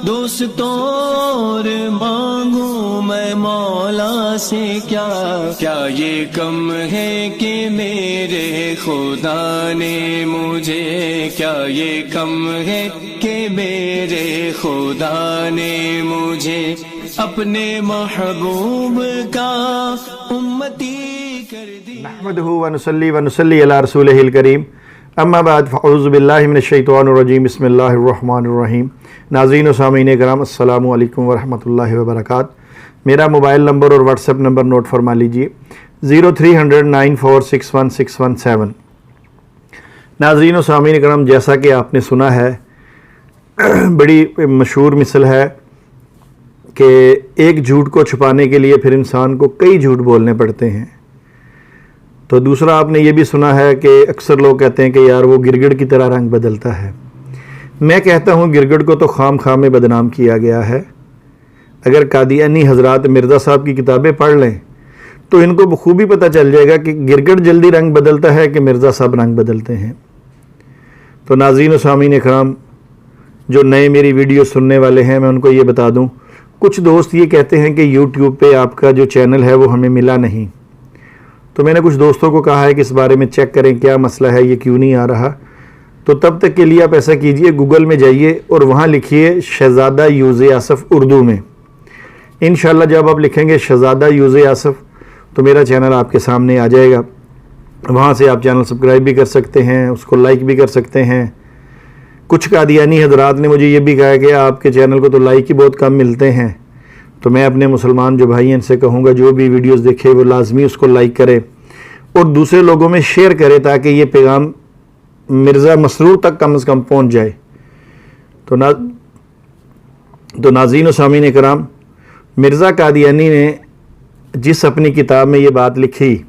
دوستوں اور مانگوں میں مولا سے کیا یہ کم ہے کہ میرے خدا نے مجھے، کیا یہ کم ہے کہ میرے خدا نے مجھے اپنے محبوب کا امتی کر دی۔ نحمدہ ونصلی علی رسولہ الکریم، اما بعد فاعوذ باللہ من الشیطان الرجیم، بسم اللہ الرحمن الرحیم۔ ناظرین و سامعین کرام، السلام علیکم ورحمۃ اللہ وبرکاتہ۔ میرا موبائل نمبر اور واٹس ایپ نمبر نوٹ فرما لیجئے، 030094616117۔ ناظرین و سامعین کرام، جیسا کہ آپ نے سنا ہے، بڑی مشہور مثل ہے کہ ایک جھوٹ کو چھپانے کے لیے پھر انسان کو کئی جھوٹ بولنے پڑتے ہیں۔ تو دوسرا آپ نے یہ بھی سنا ہے کہ اکثر لوگ کہتے ہیں کہ یار وہ گرگٹ کی طرح رنگ بدلتا ہے۔ میں کہتا ہوں گرگٹ کو تو خام خام میں بدنام کیا گیا ہے۔ اگر قادیانی حضرات مرزا صاحب کی کتابیں پڑھ لیں تو ان کو بخوبی پتہ چل جائے گا کہ گرگٹ جلدی رنگ بدلتا ہے کہ مرزا صاحب رنگ بدلتے ہیں۔ تو ناظرین و سامعین کرام، جو نئے میری ویڈیو سننے والے ہیں، میں ان کو یہ بتا دوں، کچھ دوست یہ کہتے ہیں کہ یوٹیوب پہ آپ کا جو چینل ہے وہ ہمیں ملا نہیں۔ تو میں نے کچھ دوستوں کو کہا ہے کہ اس بارے میں چیک کریں کیا مسئلہ ہے، یہ کیوں نہیں آ رہا۔ تو تب تک کے لیے آپ ایسا کیجئے، گوگل میں جائیے اور وہاں لکھیے شہزادہ یوز آصف اردو میں۔ انشاءاللہ جب آپ لکھیں گے شہزادہ یوز آصف تو میرا چینل آپ کے سامنے آ جائے گا۔ وہاں سے آپ چینل سبسکرائب بھی کر سکتے ہیں، اس کو لائک بھی کر سکتے ہیں۔ کچھ قادیانی حضرات نے مجھے یہ بھی کہا کہ آپ کے چینل کو تو لائک ہی بہت کم ملتے ہیں۔ تو میں اپنے مسلمان جو بھائی ہیں ان سے کہوں گا جو بھی ویڈیوز دیکھے وہ لازمی اس کو لائک کرے اور دوسرے لوگوں میں شیئر کرے تاکہ یہ پیغام مرزا مسرور تک کم از کم پہنچ جائے۔ تو ناظرین و سامعین کرام، مرزا قادیانی نے جس اپنی کتاب میں یہ بات لکھی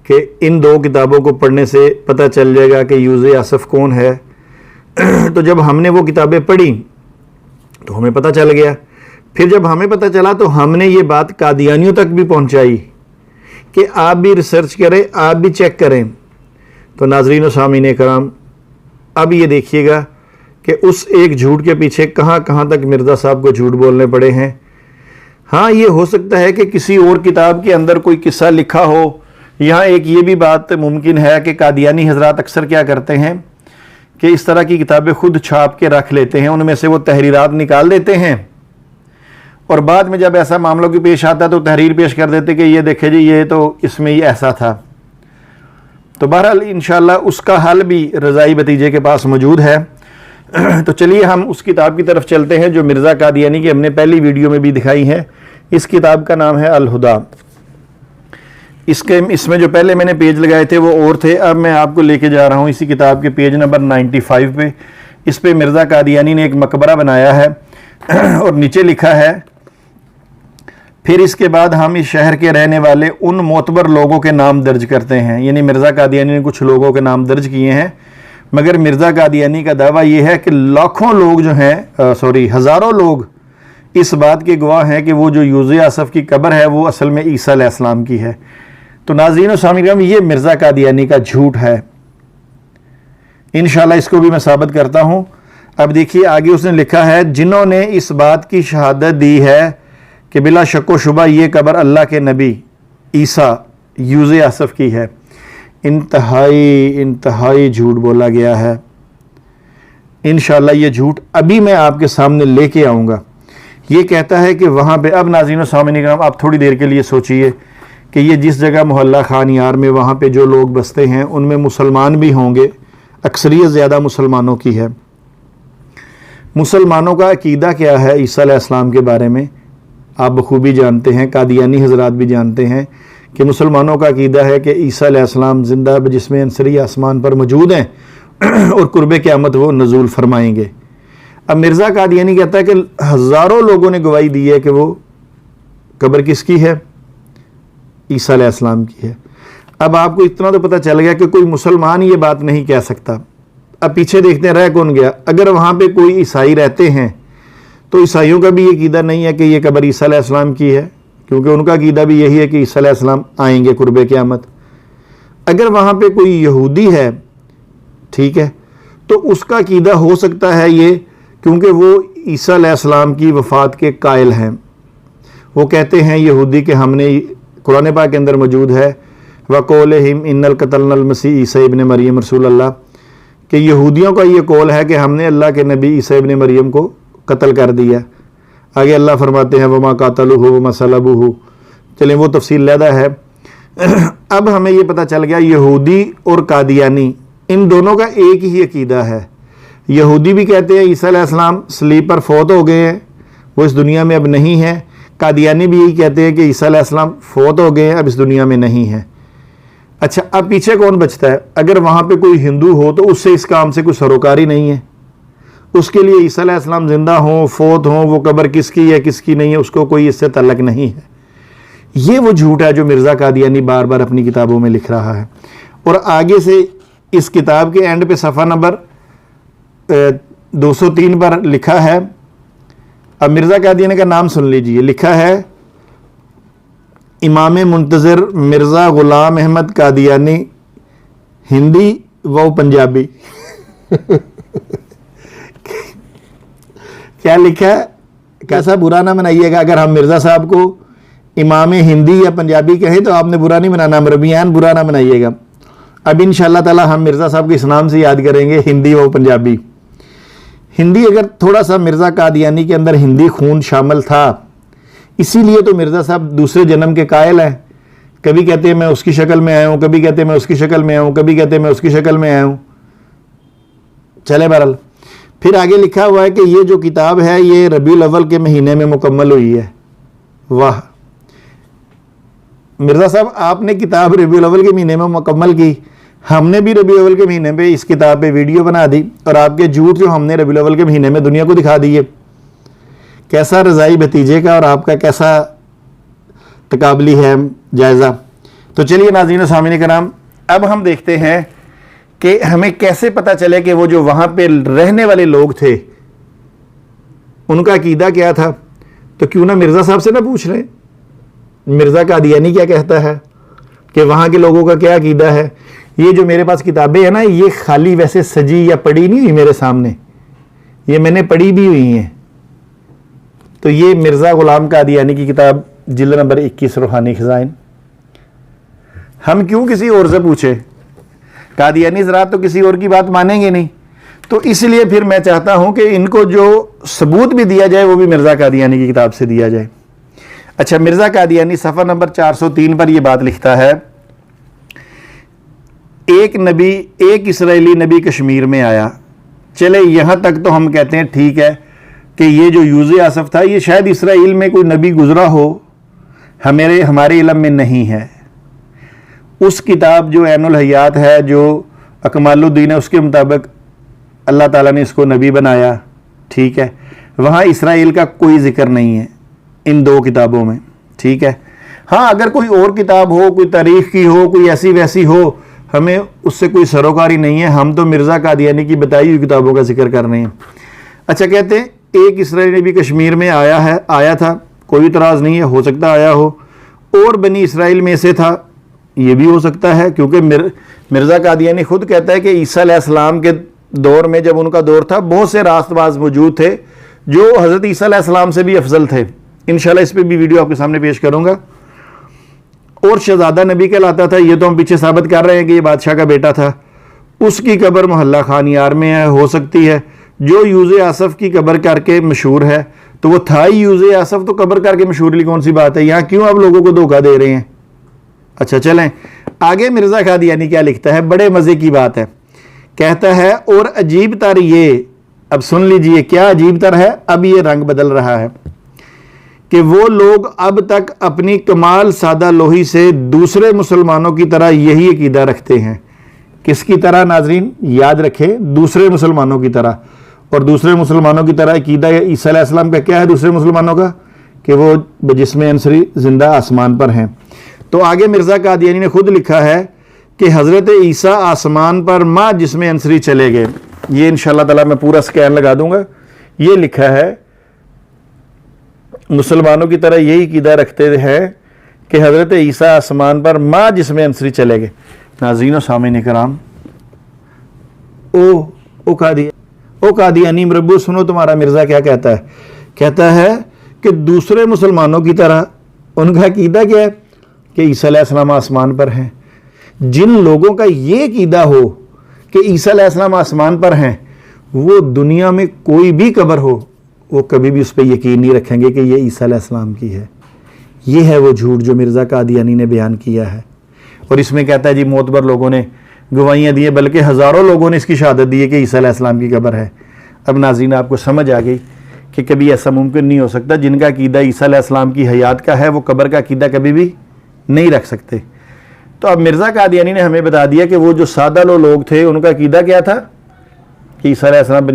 کہ ان دو کتابوں کو پڑھنے سے پتہ چل جائے گا کہ یوز آصف کون ہے، تو جب ہم نے وہ کتابیں پڑھی تو ہمیں پتہ چل گیا۔ پھر جب ہمیں پتہ چلا تو ہم نے یہ بات قادیانیوں تک بھی پہنچائی کہ آپ بھی ریسرچ کریں، آپ بھی چیک کریں۔ تو ناظرین و سامعین کرام، اب یہ دیکھیے گا کہ اس ایک جھوٹ کے پیچھے کہاں کہاں تک مرزا صاحب کو جھوٹ بولنے پڑے ہیں۔ ہاں، یہ ہو سکتا ہے کہ کسی اور کتاب کے اندر کوئی قصہ لکھا ہو۔ یہاں ایک یہ بھی بات ممکن ہے کہ قادیانی حضرات اکثر کیا کرتے ہیں کہ اس طرح کی کتابیں خود چھاپ کے رکھ لیتے ہیں، ان میں سے وہ تحریرات نکال دیتے ہیں اور بعد میں جب ایسا معاملوں کی پیش آتا ہے تو تحریر پیش کر دیتے کہ یہ دیکھیں جی یہ تو اس میں یہ ایسا تھا۔ تو بہرحال انشاءاللہ اس کا حل بھی رضائی بھتیجے کے پاس موجود ہے۔ تو چلیے ہم اس کتاب کی طرف چلتے ہیں جو مرزا قادیانی کی ہم نے پہلی ویڈیو میں بھی دکھائی ہے۔ اس کتاب کا نام ہے الہدیٰ۔ اس میں جو پہلے میں نے پیج لگائے تھے وہ اور تھے، اب میں آپ کو لے کے جا رہا ہوں اسی کتاب کے پیج نمبر 95 پہ۔ اس پہ مرزا قادیانی نے ایک مقبرہ بنایا ہے اور نیچے لکھا ہے، پھر اس کے بعد ہم اس شہر کے رہنے والے ان معتبر لوگوں کے نام درج کرتے ہیں۔ یعنی مرزا قادیانی نے کچھ لوگوں کے نام درج کیے ہیں، مگر مرزا قادیانی کا دعویٰ یہ ہے کہ لاکھوں لوگ جو ہیں ہزاروں لوگ اس بات کے گواہ ہیں کہ وہ جو یوز آصف کی قبر ہے وہ اصل میں عیسیٰ علیہ السلام کی ہے۔ تو ناظرین و سامعین کرام، یہ مرزا قادیانی کا جھوٹ ہے۔ انشاءاللہ اس کو بھی میں ثابت کرتا ہوں۔ اب دیکھیے آگے اس نے لکھا ہے، جنہوں نے اس بات کی شہادت دی ہے کہ بلا شک و شبہ یہ قبر اللہ کے نبی عیسیٰ یوز آصف کی ہے۔ انتہائی جھوٹ بولا گیا ہے۔ انشاءاللہ یہ جھوٹ ابھی میں آپ کے سامنے لے کے آؤں گا۔ یہ کہتا ہے کہ وہاں پہ، اب ناظرین و سامعین کرام آپ تھوڑی دیر کے لیے سوچئے کہ یہ جس جگہ محلہ خان یار میں وہاں پہ جو لوگ بستے ہیں ان میں مسلمان بھی ہوں گے، اکثریت زیادہ مسلمانوں کی ہے۔ مسلمانوں کا عقیدہ کیا ہے عیسیٰ علیہ السلام کے بارے میں آپ بخوبی جانتے ہیں، قادیانی حضرات بھی جانتے ہیں کہ مسلمانوں کا عقیدہ ہے کہ عیسیٰ علیہ السلام زندہ بجسم انصری آسمان پر موجود ہیں اور قرب قیامت وہ نزول فرمائیں گے۔ اب مرزا قادیانی کہتا ہے کہ ہزاروں لوگوں نے گواہی دی ہے کہ وہ قبر کس کی ہے؟ عیسیٰ علیہ السلام کی ہے۔ اب آپ کو اتنا تو پتہ چل گیا کہ کوئی مسلمان یہ بات نہیں کہہ سکتا۔ اب پیچھے دیکھتے ہیں رہ کون گیا۔ اگر وہاں پہ کوئی عیسائی رہتے ہیں تو عیسائیوں کا بھی یہ عقیدہ نہیں ہے کہ یہ قبر عیسیٰ علیہ السلام کی ہے، کیونکہ ان کا عقیدہ بھی یہی ہے کہ عیسیٰ علیہ السلام آئیں گے قرب قیامت۔ اگر وہاں پہ کوئی یہودی ہے، ٹھیک ہے، تو اس کا عقیدہ ہو سکتا ہے یہ، کیونکہ وہ عیسیٰ علیہ السلام کی وفات کے قائل ہیں. وہ کہتے ہیں یہودی کہ ہم نے قرآن پاک کے اندر موجود ہے وَقَوْلِهِمْ إِنَّ الْقَتَلْنَا الْمَسِيحَ عیسیٰ ابن مریم رسول اللہ، کہ یہودیوں کا یہ قول ہے کہ ہم نے اللہ کے نبی عیسیٰ ابن مریم کو قتل کر دیا. آگے اللہ فرماتے ہیں وَمَا قَاتَلُوهُ وَمَا صَلَبُوهُ. چلیں وہ تفصیل علیحدہ ہے. اب ہمیں یہ پتہ چل گیا یہودی اور قادیانی ان دونوں کا ایک ہی عقیدہ ہے. یہودی بھی کہتے ہیں عیسیٰ علیہ السلام صلیب پر فوت ہو گئے ہیں، وہ اس دنیا میں اب نہیں ہیں. قادیانی بھی یہی کہتے ہیں کہ عیسیٰ علیہ السلام فوت ہو گئے ہیں، اب اس دنیا میں نہیں ہیں. اچھا اب پیچھے کون بچتا ہے؟ اگر وہاں پہ کوئی ہندو ہو تو اس سے اس کام سے کوئی سروکاری نہیں ہے. اس کے لیے عیسیٰ علیہ السلام زندہ ہوں فوت ہوں، وہ قبر کس کی ہے کس کی نہیں ہے، اس کو کوئی اس سے تعلق نہیں ہے. یہ وہ جھوٹ ہے جو مرزا قادیانی بار بار اپنی کتابوں میں لکھ رہا ہے. اور آگے سے اس کتاب کے اینڈ پہ صفحہ نمبر 203 پر لکھا ہے. اب مرزا قادیانی کا نام سن لیجئے. لکھا ہے امام منتظر مرزا غلام احمد قادیانی، ہندی و پنجابی. کیا لکھا ہے؟ کیسا برا نہ منائیے گا اگر ہم مرزا صاحب کو امام ہندی یا پنجابی کہیں تو آپ نے برا نہیں منانا، مربیان برا نہ منائیے گا. اب انشاءاللہ تعالی ہم مرزا صاحب کو اس نام سے یاد کریں گے، ہندی و پنجابی. ہندی اگر تھوڑا سا مرزا قادیانی کے اندر ہندی خون شامل تھا، اسی لیے تو مرزا صاحب دوسرے جنم کے قائل ہیں. کبھی کہتے ہیں میں اس کی شکل میں آیا ہوں، کبھی کہتے ہیں میں اس کی شکل میں آیا ہوں، کبھی کہتے ہیں میں اس کی شکل میں آیا ہوں. چلے بہرحال پھر آگے لکھا ہوا ہے کہ یہ جو کتاب ہے یہ ربیع الاول کے مہینے میں مکمل ہوئی ہے. واہ مرزا صاحب، آپ نے کتاب ربیع الاول کے مہینے میں مکمل کی، ہم نے بھی ربیع الاول کے مہینے پہ اس کتاب پہ ویڈیو بنا دی، اور آپ کے جھوٹ جو ہم نے ربیع الاول کے مہینے میں دنیا کو دکھا دیے. کیسا رضائی بھتیجے کا اور آپ کا کیسا تقابلی ہے جائزہ. تو چلیے ناظرین و سامعین کرام، اب ہم دیکھتے ہیں کہ ہمیں کیسے پتہ چلے کہ وہ جو وہاں پہ رہنے والے لوگ تھے ان کا عقیدہ کیا تھا. تو کیوں نہ مرزا صاحب سے نہ پوچھ رہے مرزا قادیانی کیا کہتا ہے کہ وہاں کے لوگوں کا کیا عقیدہ ہے. یہ جو میرے پاس کتابیں ہیں نا، یہ خالی ویسے سجی یا پڑھی نہیں ہوئی میرے سامنے، یہ میں نے پڑھی بھی ہوئی ہیں. تو یہ مرزا غلام قادیانی کی کتاب جلد نمبر 21 روحانی خزائن. ہم کیوں کسی اور سے پوچھے؟ قادیانی حضرات تو کسی اور کی بات مانیں گے نہیں. تو اس لیے پھر میں چاہتا ہوں کہ ان کو جو ثبوت بھی دیا جائے وہ بھی مرزا قادیانی کی کتاب سے دیا جائے. اچھا مرزا قادیانی صفحہ نمبر 403 پر یہ بات لکھتا ہے، ایک اسرائیلی نبی کشمیر میں آیا. چلے یہاں تک تو ہم کہتے ہیں ٹھیک ہے کہ یہ جو یوز آصف تھا یہ شاید اسرائیل میں کوئی نبی گزرا ہو، ہمارے علم میں نہیں ہے. اس کتاب جو عین الحیات ہے، جو اکمال الدین ہے، اس کے مطابق اللہ تعالیٰ نے اس کو نبی بنایا. ٹھیک ہے، وہاں اسرائیل کا کوئی ذکر نہیں ہے ان دو کتابوں میں. ٹھیک ہے، ہاں اگر کوئی اور کتاب ہو، کوئی تاریخ کی ہو، کوئی ایسی ویسی ہو، ہمیں اس سے کوئی سروکاری نہیں ہے. ہم تو مرزا قادیانی کی بتائی ہوئی کتابوں کا ذکر کر رہے ہیں. اچھا کہتے ہیں ایک اسرائیلی نبی کشمیر میں آیا تھا، کوئی اعتراض نہیں ہے، ہو سکتا آیا ہو، اور بنی اسرائیل میں سے تھا، یہ بھی ہو سکتا ہے. کیونکہ مرزا قادیانی خود کہتا ہے کہ عیسیٰ علیہ السلام کے دور میں جب ان کا دور تھا بہت سے راست باز موجود تھے جو حضرت عیسیٰ علیہ السلام سے بھی افضل تھے. انشاءاللہ اس پہ بھی ویڈیو آپ کے سامنے پیش کروں گا. اور شہزادہ نبی کہلاتا تھا، یہ تو ہم پیچھے ثابت کر رہے ہیں کہ یہ بادشاہ کا بیٹا تھا. اس کی قبر محلہ خان یار میں ہے، ہو سکتی ہے. جو یوز آصف کی قبر کر کے مشہور ہے تو وہ تھا ہی یوز آصف، تو قبر کر کے مشہور لی کون سی بات ہے؟ یہاں کیوں آپ لوگوں کو دھوکہ دے رہے ہیں؟ اچھا چلیں آگے مرزا قادیانی کیا لکھتا ہے، بڑے مزے کی بات ہے. کہتا ہے اور عجیب تر یہ، اب سن لیجئے کیا عجیب تر ہے، اب یہ رنگ بدل رہا ہے کہ وہ لوگ اب تک اپنی کمال سادہ لوہی سے دوسرے مسلمانوں کی طرح یہی عقیدہ رکھتے ہیں. کس کی طرح ناظرین؟ یاد رکھیں، دوسرے مسلمانوں کی طرح. اور دوسرے مسلمانوں کی طرح عقیدہ عیسیٰ علیہ السلام کا کیا ہے دوسرے مسلمانوں کا؟ کہ وہ بجسم انصری زندہ آسمان پر ہیں. تو آگے مرزا قادیانی نے خود لکھا ہے کہ حضرت عیسیٰ آسمان پر ماں جسم انصری چلے گئے. یہ انشاءاللہ تعالیٰ میں پورا سکین لگا دوں گا. یہ لکھا ہے مسلمانوں کی طرح یہی عقیدہ رکھتے ہیں کہ حضرت عیسیٰ آسمان پر ماں جسم انصری چلے گئے. ناظرین و سامعین کرام، او قادی او قادیانی مربو سنو تمہارا مرزا کیا کہتا ہے. کہتا ہے کہ دوسرے مسلمانوں کی طرح ان کا عقیدہ کیا ہے کہ عیسیٰ علیہ السلام آسمان پر ہیں. جن لوگوں کا یہ عقیدہ ہو کہ عیسیٰ علیہ السلام آسمان پر ہیں، وہ دنیا میں کوئی بھی قبر ہو وہ کبھی بھی اس پہ یقین نہیں رکھیں گے کہ یہ عیسیٰ علیہ السلام کی ہے. یہ ہے وہ جھوٹ جو مرزا قادیانی نے بیان کیا ہے. اور اس میں کہتا ہے جی معتبر لوگوں نے گواہیاں دی ہیں، بلکہ ہزاروں لوگوں نے اس کی شہادت دی ہے کہ عیسیٰ علیہ السلام کی قبر ہے. اب ناظرین آپ کو سمجھ آ گئی کہ کبھی ایسا ممکن نہیں ہو سکتا. جن کا عقیدہ عیسیٰ علیہ السلام کی حیات کا ہے وہ قبر کا عقیدہ کبھی بھی نہیں رکھ سکتے. تو اب مرزا قادیانی نے ہمیں بتا دیا کہ وہ جو سادہ لوگ تھے ان کا عقیدہ کیا تھا کہ عیسیٰ علیہ السلام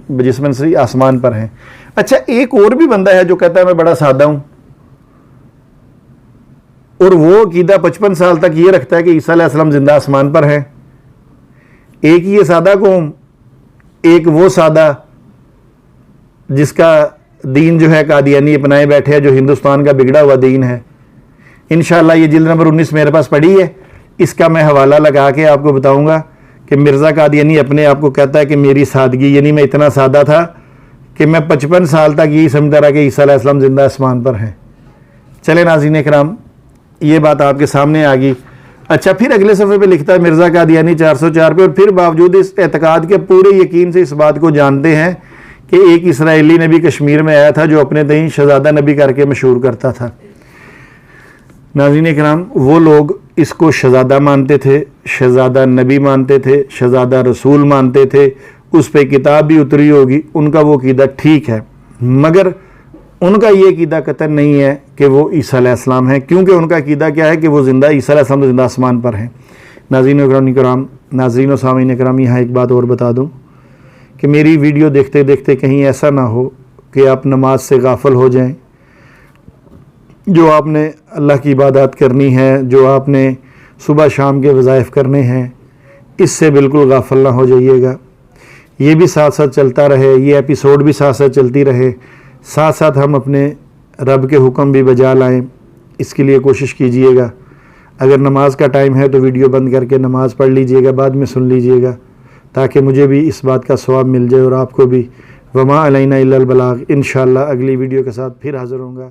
بجسم سے آسمان پر ہیں. اچھا ایک اور بھی بندہ ہے جو کہتا ہے میں بڑا سادہ ہوں، اور وہ عقیدہ 55 سال تک یہ رکھتا ہے کہ عیسیٰ علیہ السلام زندہ آسمان پر ہیں. ایک یہ سادہ قوم، ایک وہ سادہ جس کا دین جو ہے قادیانی اپنائے بیٹھے ہے، جو ہندوستان کا بگڑا ہوا دین ہے. انشاءاللہ یہ جلد نمبر 19 میرے پاس پڑی ہے، اس کا میں حوالہ لگا کے آپ کو بتاؤں گا کہ مرزا قادیانی اپنے آپ کو کہتا ہے کہ میری سادگی، یعنی میں اتنا سادہ تھا کہ میں 55 سال تک یہی سمجھتا رہا کہ عیسیٰ علیہ السلام زندہ آسمان پر ہیں. چلے ناظرین اکرام، یہ بات آپ کے سامنے آ گئی. اچھا پھر اگلے صفحے پہ لکھتا ہے مرزا قادیانی 404 پہ، اور پھر باوجود اس اعتقاد کے پورے یقین سے اس بات کو جانتے ہیں کہ ایک اسرائیلی نبی کشمیر میں آیا تھا جو اپنے تئیں شہزادہ نبی کر کے مشہور کرتا تھا. ناظرین اکرام، وہ لوگ اس کو شہزادہ مانتے تھے، شہزادہ نبی مانتے تھے، شہزادہ رسول مانتے تھے، اس پہ کتاب بھی اتری ہوگی، ان کا وہ عقیدہ ٹھیک ہے، مگر ان کا یہ عقیدہ قطعاً نہیں ہے کہ وہ عیسیٰ علیہ السلام ہیں، کیونکہ ان کا عقیدہ کیا ہے کہ وہ زندہ عیسیٰ علیہ السلام زندہ آسمان پر ہیں. ناظرین و سامعین اکرام، یہاں ایک بات اور بتا دوں کہ میری ویڈیو دیکھتے دیکھتے کہیں ایسا نہ ہو کہ آپ نماز سے غافل ہو جائیں. جو آپ نے اللہ کی عبادات کرنی ہے، جو آپ نے صبح شام کے وظائف کرنے ہیں، اس سے بالکل غافل نہ ہو جائیے گا. یہ بھی ساتھ ساتھ چلتا رہے، یہ ایپیسوڈ بھی ساتھ ساتھ چلتی رہے، ساتھ ساتھ ہم اپنے رب کے حکم بھی بجا لائیں، اس کے لیے کوشش کیجئے گا. اگر نماز کا ٹائم ہے تو ویڈیو بند کر کے نماز پڑھ لیجئے گا، بعد میں سن لیجئے گا، تاکہ مجھے بھی اس بات کا ثواب مل جائے اور آپ کو بھی. وما علینا الا البلاغ. انشاءاللہ اگلی ویڈیو کے ساتھ پھر حاضر ہوں گا.